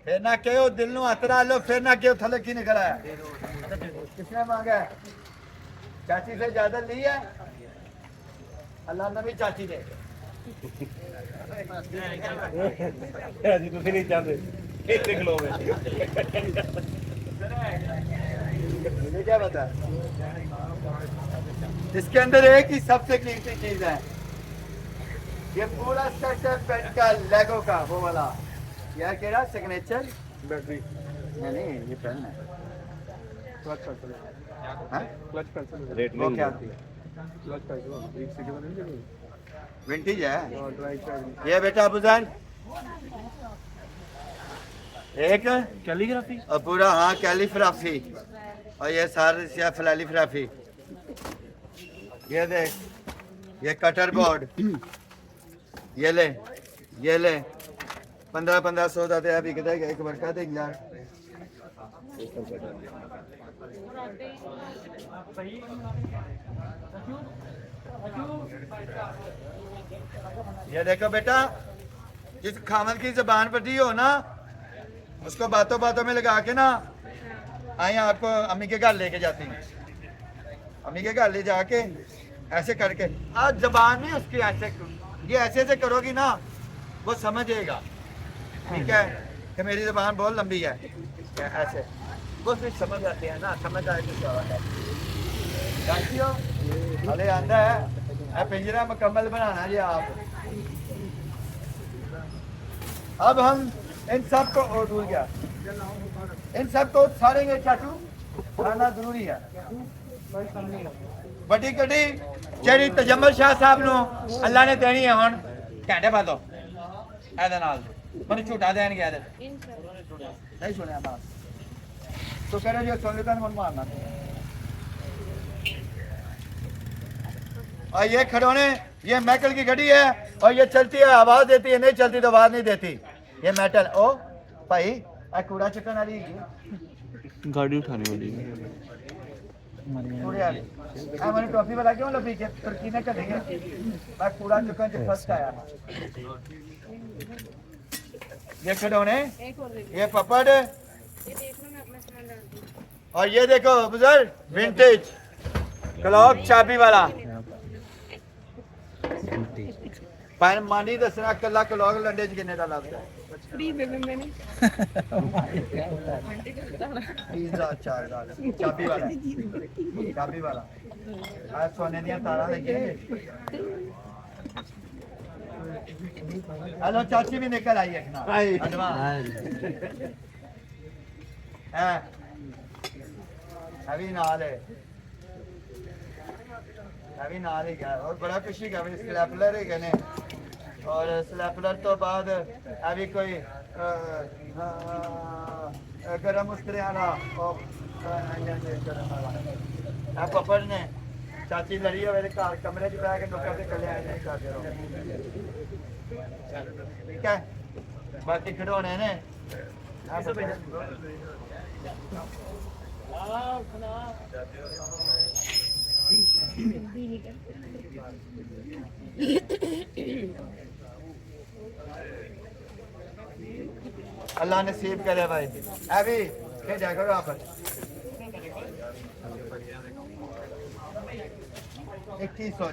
फिर ना क्यों दिल नु हथ ला लो, फिर ना क्यों थले की निकल आया। किसने मांगा है? चाची से ज्यादा ली है, अल्लाह नबी चाची दे। जी तुम नहीं चाहते एक किलो में मुझे क्या बता, इसके अंदर एक ही सबसे कीमती चीज है, ये पूरा सेट है पेन का, लेगो का वो वाला। यार कह रहा सिग्नेचर बैटरी नहीं, ये पेन है। क्लच पेंसिल हाँ? क्लच पेंसिल वो क्या होती है? क्लच पेंसिल एक सिटी में नहीं विंटेज है और ड्राइव साइड ये बेटा बुजान, एक कैलीग्राफी और पूरा हाँ कैलीग्राफी, और ये सारे फ्लैलीग्राफी। ये देख, ये कटर बोर्ड, ये ले 1500 ਦਾ ਤੇ ਆ ਵਿਕਦਾ ਹੈ ਇੱਕ ਵਰਕਾ ਦੇ ਯਾਰ। ये देखो बेटा, जिस खामन की जबान पटी हो ना, उसको बातों बातों में लगा के ना आइए आपको अम्मी के घर लेके जाती हैं। अम्मी के घर ले जाके ऐसे करके, आज जबान नहीं उसकी ऐसे, ये ऐसे करोगी ना वो समझेगा, ठीक है कि मेरी जबान बहुत लंबी है, ऐसे वो फिर समझ आते हैं ना, समझ आए तो क्या बात है। जानती हो अरे आंदा है पिंजरा मुकम्मल बनाना जी आप। अब हम इन सब को और भूल गया, इन सब को सारेंगे चाचू, खाना जरूरी है। बड़ी कड़ी ਜਿਹੜੀ ਤਜਮਲ ਸ਼ਾਹ ਸਾਹਿਬ ਨੂੰ ਅੱਲਾ ਨੇ ਦੇਣੀ ਹੈ ਹੁਣ ਘੰਟੇ ਬਾਅਦੋਂ ਇਹਦੇ ਨਾਲ ਮੈਨੂੰ ਝੂਟਾ ਦੇਣ ਗਿਆ नहीं सुने बात तो कह रहे जो सुन लेता मन मारना। और ये खड़ोने, ये मेटल की घड़ी है और ये चलती है आवाज देती है, नहीं चलती तो आवाज नहीं देती। ये मेटल ओ भाई कूड़ा चुकन वाली गाड़ी उठाने वाली कूड़े वाली मैंने टॉफी वाला क्यों लपी के तुर्की ने करेंगे, मैं कूड़ा चुकन से फर्स्ट आया। ये खिलौने, ये पपड़, और ये देखो बुजुर्ग विंटेज क्लॉक चाबी वाला। पर मानी दसना कला क्लॉक लंडे च किन्ने दा लगदा है? फ्री दे देंगे ने 30,000 40,000 चाबी वाला, चाबी वाला आ सोने दियां तारा लगी। हेलो चाची भी निकल आई है ना अभी नाल है, अभी नाल ही गया और बड़ा खुशी का स्लैपलर है कहने, और स्लैपलर तो बाद अभी कोई गरम उस्तरे वाला पपड़ ने चाची लड़ी है मेरे घर कमरे च बैठ के नुक्कर से कले आए नहीं करते रहो, ठीक है। बाकी खिडौने ने अल्लाह नसीब करे भाई। अभी क्या करो आप 2100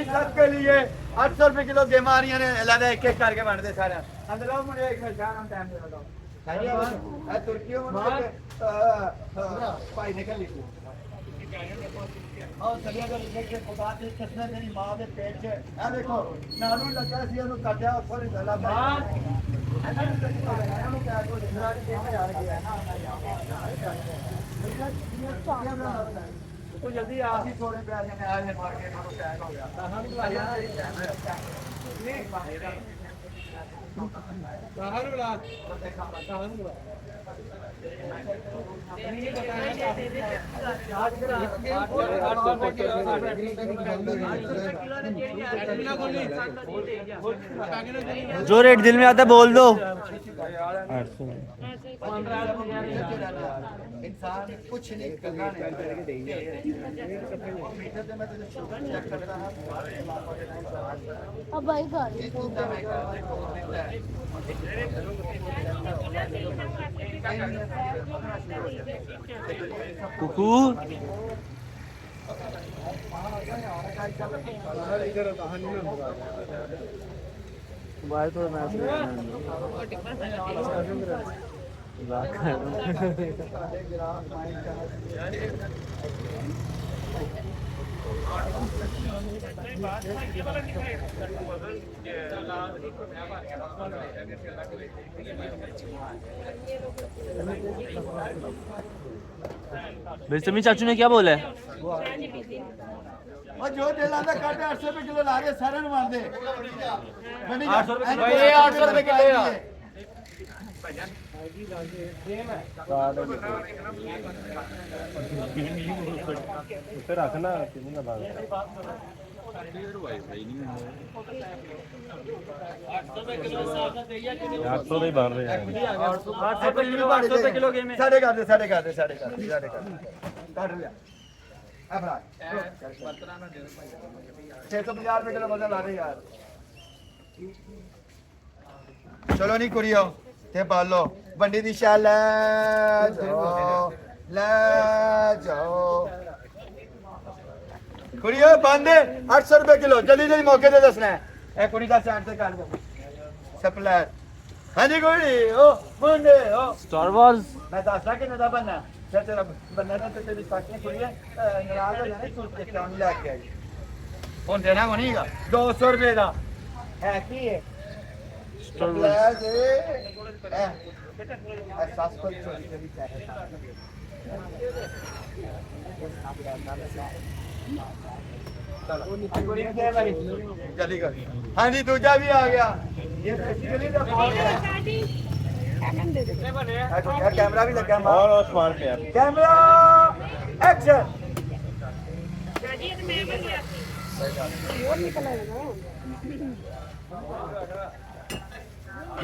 सबके लिए 800 रुपए किलो बीमारियां ने अलग एक एक करके बांटते सारे अंदर आओ मुझे एक टाइम दे दो तुर्कियों में भाई निकल ली और सभी अगर देखे खुदा के कितने तेरी मां के पेट से आ देखो नानू लगा सी ਉਹਨੂੰ ਕੱਢਿਆ ਉੱਪਰ ਹੀ ਗਲਾ ਪੈ ਇਹਨੂੰ ਕਿਹਾ ਕੋਈ ਦੂਸਰਾ ਕੇ ਆ ਗਿਆ तो जल्दी आप ही थोड़े प्यारे में आए मार के मारो टैग हो गया बाहर बुला जो रेट दिल में आता है बोल दो। इंसान कुछ नहीं करना अब भाई घर कुकू भाई तो मैं बेसमी चाचू ने क्या बोला है? और जो दिल आंदा काटे 800 रुपए किलो ला रहे सारे नु मार दे 800 रुपए भाई 800 रुपए किलो है। ਉੱਤੇ ਰੱਖ ਨਾ ਕਿੰਨੀ ਦਾ ਬਾਗ 800 ਦੇ ਬਣ ਰਹੇ ਆ 800 रुपए किलो गेम है। साढ़े कर दे काट लिया अब रहा 650 रुपए किलो वजन ला रहे यार चलो नहीं कुड़ियो ते पाल लो बंडी दी शाल ले जाओ कुड़ियो बांधे 800 रुपए किलो जल्दी जल्दी मौके ते दसना है ए कुड़ी दा साइड ते कर दो सप्लायर हां जी कुड़ी ओ बंदे ओ स्टार वॉर्स मैं दसदा कि नदा बनना फिर तेरा बनना तो तेरी साथी कुड़ी है नाराज हो जाने तू के कौन लेके आई कौन देना को नहींगा 200 रुपए दा है की है सप्लायर दे एहसास को चोरी करी चाहे जल्दी कर हाँ जी दूजा भी आ गया ये बेसिकली द कैमरा भी लगा ਔਰ ਸਮਾਨ ਪਿਆ कैमरा एक्शन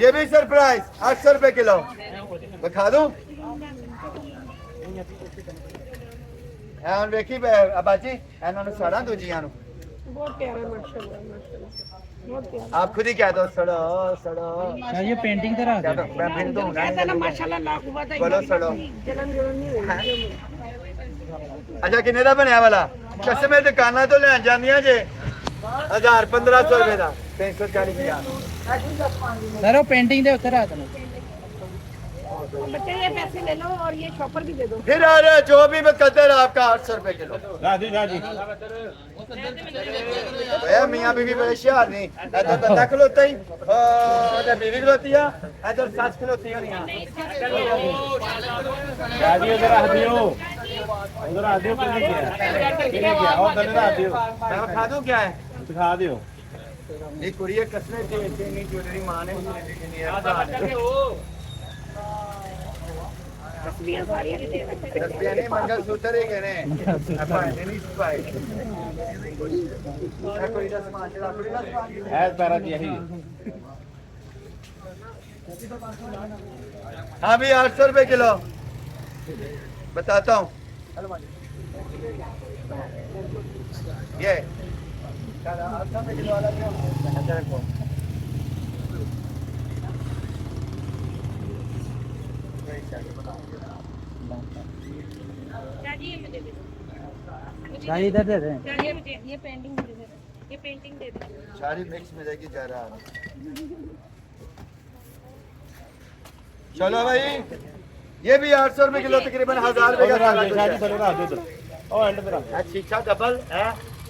ये भी सरप्राइज 800 रुपए किलो दिखा दूं वेखी बाजी इन्होंने सड़ा दूजिया बहुत प्यारा माशाल्लाह बहुत प्यारा आप खुद ही कह दो सड़ो सड़ो ये पेंटिंग तरह कह दो मैं फिर दूंगा माशाल्लाह लाख बात है बोलो सड़ो जलन नहीं होगी अच्छा किन्ने दा बनया वाला कसमे दुकाना तो ले जानिया जे 1500 रुपए दा 340 सर वो पेंटिंग दे उत्ते रख दो। बच्चे ये पैसे ले लो और ये शॉपर भी दे दो फिर आ रहा जो भी मुकद्दर आपका 800 रुपए किलो ਰਾਜੀ ਰਾਜੀ भैया मियां बीवी बड़े होशियार नहीं इधर बंदा खलोता ही इधर बीवी खलोती है इधर सास खलोती है ਰਾਜੀ ਉਧਰ ਰੱਖ ਦਿਓ ਉਧਰ ਰੱਖ ਦਿਓ ਕਿੰਨੇ ਗਿਆ ਉਹ ਥੱਲੇ ਰੱਖ ਦਿਓ मैं खा दूं क्या है ਦਿਖਾ ਦਿਓ ये कुरियर कसमे से नहीं ज्वेलरी मां ने तस्वीरें सारी दे दस्तियां नहीं मंगलसूत्र ही कहने अपन नहीं पाए कोई दस मान चला कोई दस मान ਐਸ ਪੈਰਾ ਦੀ ਇਹੀ हाँ भी 800 रुपए किलो बताता हूँ ये 800 रुपए किलो वाला क्या शाही इधर दे दें। ये पेंटिंग दे दे ये पेंटिंग दे दे सारी मिक्स में जाके जा रहा है चलो भाई ये भी 800 रुपए किलो तकरीबन 1000 रुपए का ਰਾਜੀ ਰਾਜੀ ਥੱਲੇ ਰੱਖ ਦਿਓ ਉਹ ਐਂਡ ਤੇ ਰੱਖ शीशा डबल है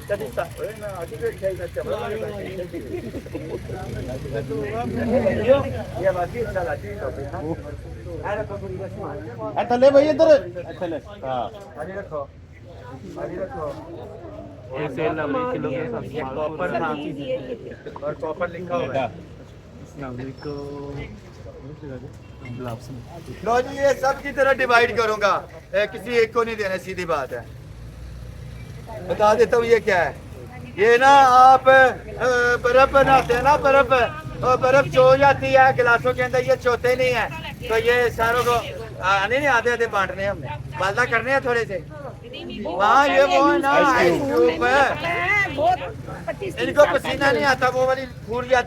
कभी सा ये बाकी चला ठीक है अरे पकड़ी बस मार ਐ ਥੱਲੇ ਬਈ ਇੱਧਰ ਥੱਲੇ ਹਾਂ अभी रखो अभी रखो ये सेल नंबर किलो के साथ कॉपर हाँ और कॉपर लिखा हुआ है अस्सलाम वालेकुम लो जी ये सब की तरह डिवाइड करूंगा, किसी एक को नहीं देना, सीधी बात है। बता देता हूँ ये क्या है। ये ना आप बर्फ बनाते हैं ना, बर्फ चो जाती है गिलासों के अंदर, ये चोते नहीं है, तो ये सारों को आने नहीं आधे आधे बांटने हमने, वादा करने हैं थोड़े से। हाँ ये वो है ना आइस क्यूब है, बहुत 25 इनको पसीना नहीं आता, वो वाली फूल जाती